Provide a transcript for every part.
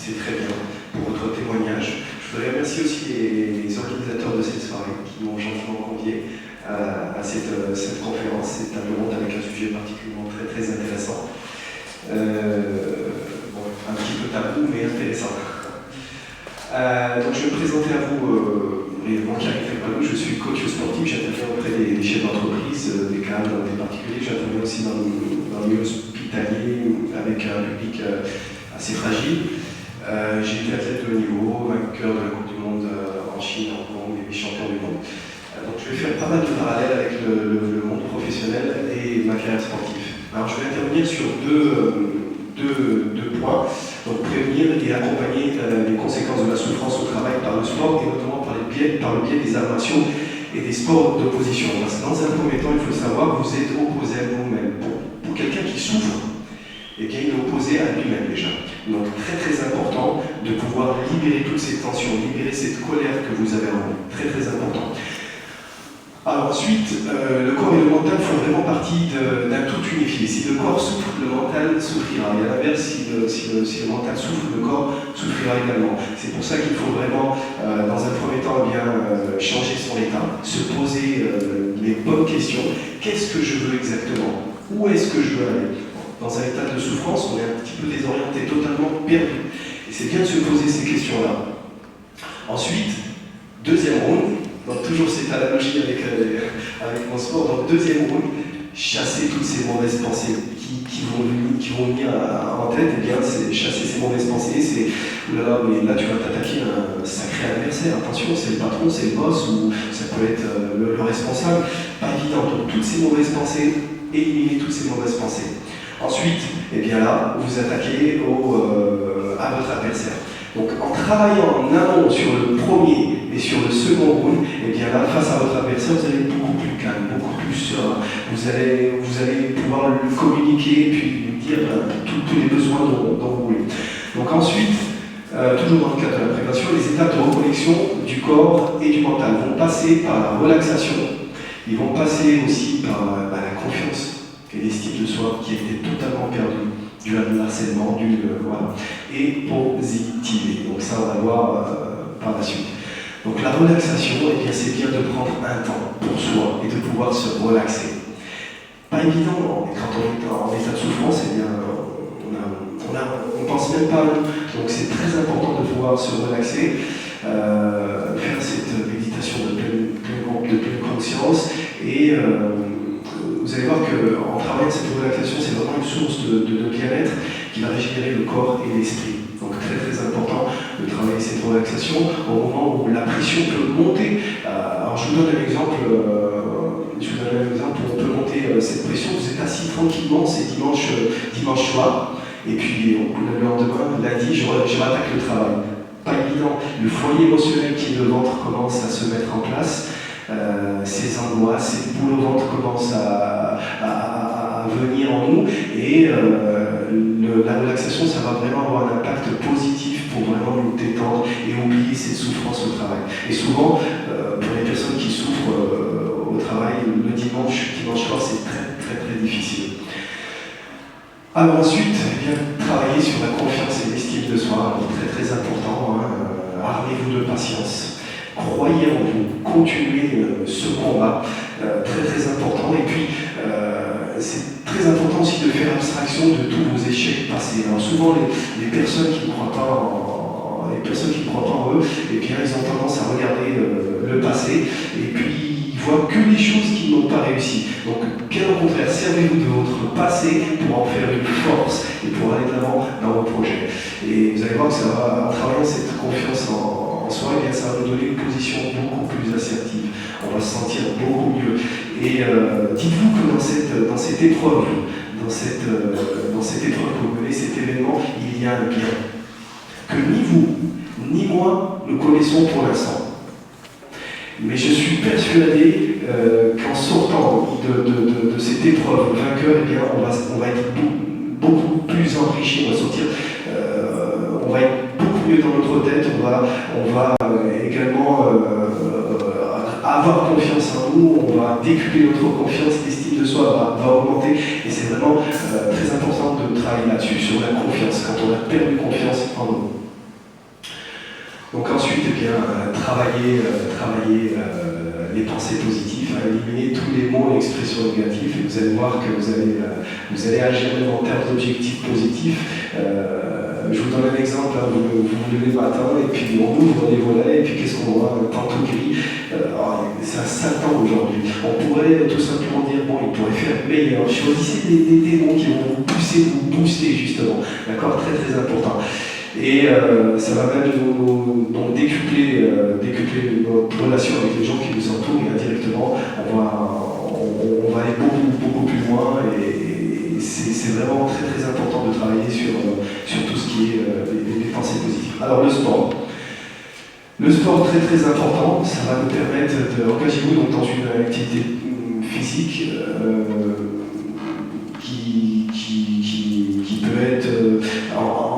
c'est très bien pour votre témoignage. Je voudrais remercier aussi les organisateurs de cette soirée qui m'ont gentiment convié à cette conférence, cette table ronde avec un sujet particulièrement très très intéressant. Bon, un petit peu tabou, mais intéressant. Donc je vais me présenter à vous brièvement, Karim Felpalou. Je suis coach sportif, j'interviens auprès des chefs d'entreprise, des cadres, des particuliers. J'interviens aussi dans le milieu hospitalier avec un public assez fragile. J'ai été athlète de haut niveau, vainqueur de la Coupe du Monde en Chine, en Hong Kong et champion du monde. Donc je vais faire pas mal de parallèles avec le monde professionnel et ma carrière sportive. Alors je vais intervenir sur deux points. Donc prévenir et accompagner les conséquences de la souffrance au travail par le sport et notamment par le biais des arts martiaux et des sports d'opposition. Parce que dans un premier temps, il faut savoir que vous êtes opposé à vous-même. Pour quelqu'un qui souffre, eh bien, il est opposé à lui-même déjà. Donc très très important de pouvoir libérer toutes ces tensions, libérer cette colère que vous avez en vous. Très très important. Alors ensuite, le corps et le mental font vraiment partie d'un tout unifié. Si le corps souffre, le mental souffrira. Et à l'inverse, si le mental souffre, le corps souffrira également. C'est pour ça qu'il faut vraiment, dans un premier temps, bien, changer son état, se poser les bonnes questions. Qu'est-ce que je veux exactement? Où est-ce que je veux aller? Dans un état de souffrance, on est un petit peu désorienté, totalement perdu. Et c'est bien de se poser ces questions-là. Ensuite, deuxième round. Donc toujours cette analogie avec mon sport. Donc deuxième round, chasser toutes ces mauvaises pensées qui vont venir en tête. Eh bien, c'est chasser ces mauvaises pensées. C'est là, mais là tu vas t'attaquer à un sacré adversaire. Attention, c'est le patron, c'est le boss, ou ça peut être le responsable. Pas évident. Donc toutes ces mauvaises pensées, éliminer toutes ces mauvaises pensées. Ensuite, eh bien là, vous attaquez à votre adversaire. Donc en travaillant en amont sur le premier et sur le second round, eh bien là, face à votre adversaire, vous allez être beaucoup plus calme, beaucoup plus serein. Vous allez pouvoir le communiquer et puis lui dire tous les besoins dont vous voulez. Donc ensuite, toujours dans le cadre de la prévention, les étapes de reconnexion du corps et du mental vont passer par la relaxation. Ils vont passer aussi par la confiance et l'estime de soi qui a été totalement perdue dû à de harcèlement, voilà, et positiver. Donc ça, on va voir par la suite. Donc la relaxation, eh bien, c'est bien de prendre un temps pour soi et de pouvoir se relaxer. Pas évident, quand on est en état de souffrance, eh bien, on pense même pas à nous. Donc c'est très important de pouvoir se relaxer, faire cette méditation de pleine conscience et vous allez voir qu'en travaillant cette relaxation, c'est vraiment une source de bien-être qui va régénérer le corps et l'esprit. Donc très très important de travailler cette relaxation au moment où la pression peut monter. Alors je vous donne un exemple, où on peut monter cette pression. Vous êtes assis tranquillement, c'est dimanche soir, et puis le lendemain, lundi, je rattaque le travail. Pas évident. Le foyer émotionnel qui est le ventre commence à se mettre en place. Ces angoisses, ces boules au ventre commencent à venir en nous et la relaxation, ça va vraiment avoir un impact positif pour vraiment nous détendre et oublier cette souffrance au travail. Et souvent, pour les personnes qui souffrent au travail, le dimanche soir, c'est très très très difficile. Alors ensuite, bien travailler sur la confiance et l'estime de soi, très très important, armez-vous de patience. Croyez en vous, continuez ce combat, très très important. Et puis, c'est très important aussi de faire abstraction de tous vos échecs passés. Alors souvent, les personnes qui ne croient pas en eux, eh bien, ils ont tendance à regarder le passé et puis ils voient que les choses qui n'ont pas réussi. Donc, bien au contraire, servez-vous de votre passé pour en faire une force et pour aller de l'avant dans vos projets. Et vous allez voir que ça va, en travaillant cette confiance en soi, eh bien, ça va nous donner une position beaucoup plus assertive. On va se sentir beaucoup mieux. Et dites-vous que dans cette épreuve, dans cette épreuve que vous menez, cet événement, il y a un bien. Que ni vous, ni moi, nous connaissons pour l'instant. Mais je suis persuadé qu'en sortant de cette épreuve vainqueur, eh bien, on va être beaucoup plus enrichi, on va sortir, on va être beaucoup mieux dans notre tête, on va également avoir confiance en nous, on va décupler notre confiance, l'estime de soi va augmenter, et c'est vraiment très important de travailler là-dessus, sur la confiance, quand on a perdu confiance en nous. Donc ensuite, eh bien, travailler les pensées positives, éliminer tous les mots et expressions négatives, et vous allez voir que vous allez agir même en termes d'objectifs positifs. Je vous donne un exemple, hein, vous vous levez le matin, et puis on ouvre les volets, et puis qu'est-ce qu'on voit? Un temps tout gris. C'est un sale temps aujourd'hui. On pourrait tout simplement dire, bon, il pourrait faire meilleur. Choisissez des mots qui vont vous pousser, vous booster justement. D'accord? Très très important. Et ça va même donc décupler notre relation avec les gens qui nous entourent, et indirectement, on va aller beaucoup plus loin, et c'est vraiment très très important de travailler sur tout ce qui est les pensées positives. Alors le sport. Le sport, très très important, ça va nous permettre d'engager-vous donc dans une activité physique qui peut être,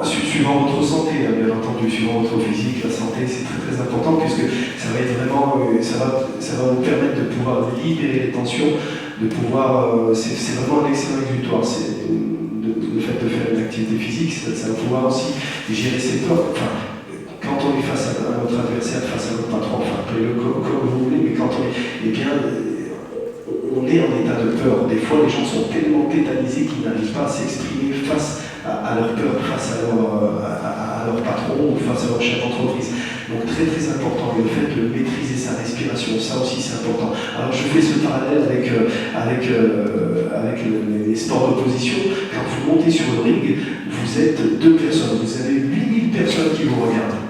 suivant votre santé, hein, bien entendu, suivant votre physique, la santé, c'est très très important, puisque ça va être vraiment, ça va vous permettre de pouvoir libérer les tensions, de pouvoir, c'est vraiment un excellent exutoire, le fait de faire une activité physique, ça va pouvoir aussi gérer ses peurs. Enfin, quand on est face à notre adversaire, face à notre patron, enfin, appelez-le comme vous voulez, mais quand on est, eh bien, on est en état de peur. Des fois, les gens sont tellement tétanisés qu'ils n'arrivent pas à s'exprimer face à leur peur, face à leur patron ou face à leur chef d'entreprise. Donc très très important, et le fait de maîtriser sa respiration, ça aussi c'est important. Alors je fais ce parallèle avec les sports d'opposition. Quand vous montez sur le ring, vous êtes 2 personnes, vous avez 8000 personnes qui vous regardent.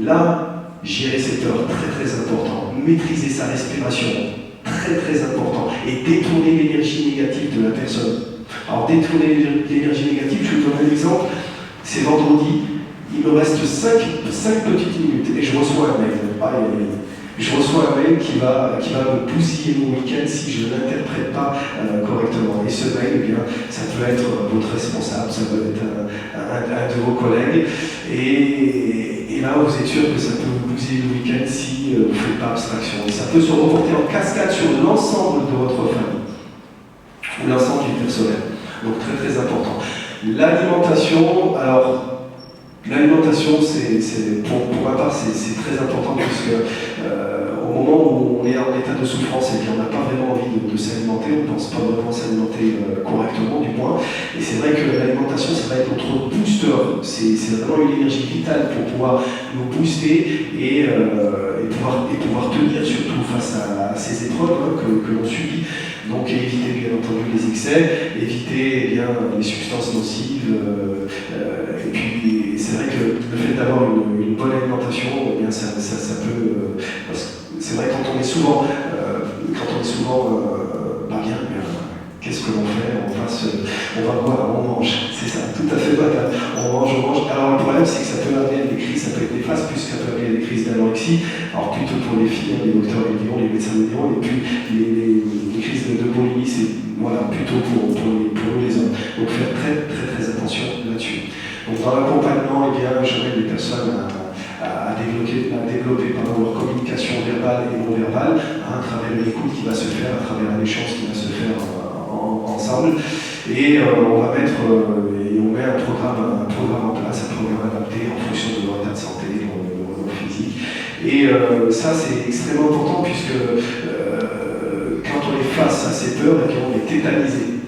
Là, gérer ses peurs, très très important. Maîtriser sa respiration, très très important. Et détourner l'énergie négative de la personne. Alors détourner l'énergie négative, je vous donne un exemple. C'est vendredi, il me reste 5 petites minutes et je reçois un mail. Je reçois un mail qui va me bousiller mon week-end si je ne l'interprète pas correctement. Et ce mail, eh bien, ça peut être votre responsable, ça peut être un de vos collègues. Et là, vous êtes sûr que ça peut vous bousiller le week-end si vous ne faites pas abstraction. Et ça peut se reporter en cascade sur l'ensemble de votre famille ou l'ensemble du personnel. Donc très très important. L'alimentation, alors l'alimentation, pour ma part, c'est très important, puisque au moment où on est en état de souffrance et qu'on n'a pas vraiment envie de s'alimenter, on ne pense pas vraiment s'alimenter correctement du moins. Et c'est vrai que l'alimentation, ça va être notre booster. C'est vraiment une énergie vitale pour pouvoir nous booster et pouvoir tenir surtout face à ces épreuves, hein, que l'on subit. Donc éviter bien entendu les excès, éviter les substances nocives, et puis c'est vrai que le fait d'avoir une bonne alimentation, eh bien, ça peut... c'est vrai que quand on est souvent pas bien, qu'est-ce que l'on fait? On va boire, on mange, c'est ça, tout à fait banal. On mange. Alors le problème, c'est que ça peut amener des crises, ça peut être néfaste, puisque ça peut amener des crises d'anorexie. Alors plutôt pour les filles, hein, les docteurs le diront, les médecins le diront, et puis les crises de boulimie, c'est plutôt pour nous les hommes. Donc faire très très très attention là-dessus. Donc dans l'accompagnement, eh bien, j'amène les personnes à développer leur communication verbale et non verbale, à travers l'écoute qui va se faire, à travers l'échange qui va se faire ensemble. Et on met un programme en place, un programme adapté en fonction de leur état de santé, de leur physique. Et ça, c'est extrêmement important, puisque quand on est face à ces peurs, eh bien, on est tétanisé,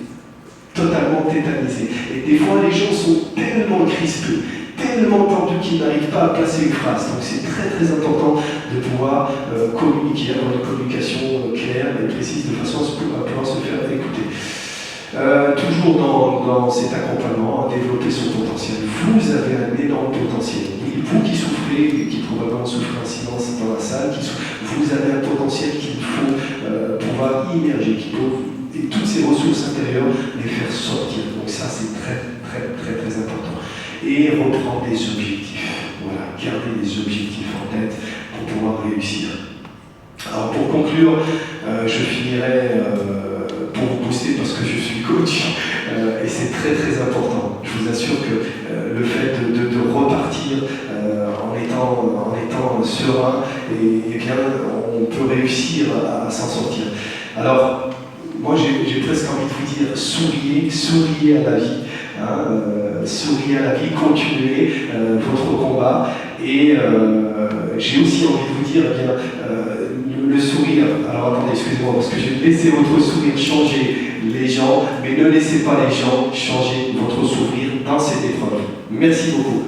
totalement tétanisé. Et des fois, les gens sont tellement crispés, tellement tendus qu'ils n'arrivent pas à placer une phrase. Donc c'est très très important de pouvoir communiquer, avoir une communication claire et précise, de façon à pouvoir se faire écouter. Toujours dans cet accompagnement, développer son potentiel. Vous avez un énorme potentiel. Vous qui souffrez, et qui probablement souffrez en silence dans la salle, vous avez un potentiel qu'il faut pouvoir immerger, et toutes ces ressources intérieures, les faire sortir. Donc ça, c'est très très très très important. Et reprendre des objectifs. Voilà, garder des objectifs en tête pour pouvoir réussir. Alors pour conclure, je finirai pour vous booster, parce que je suis coach, et c'est très très important. Je vous assure que le fait de repartir en étant serein, et bien, on peut réussir à s'en sortir. Alors, moi j'ai presque envie de vous dire, souriez à la vie. Souriez à la vie, continuez votre combat. Et j'ai aussi envie de vous dire, eh bien, le sourire, alors attendez, excusez-moi, parce que j'ai laissé votre sourire changer les gens, mais ne laissez pas les gens changer votre sourire dans cette épreuve. Merci beaucoup.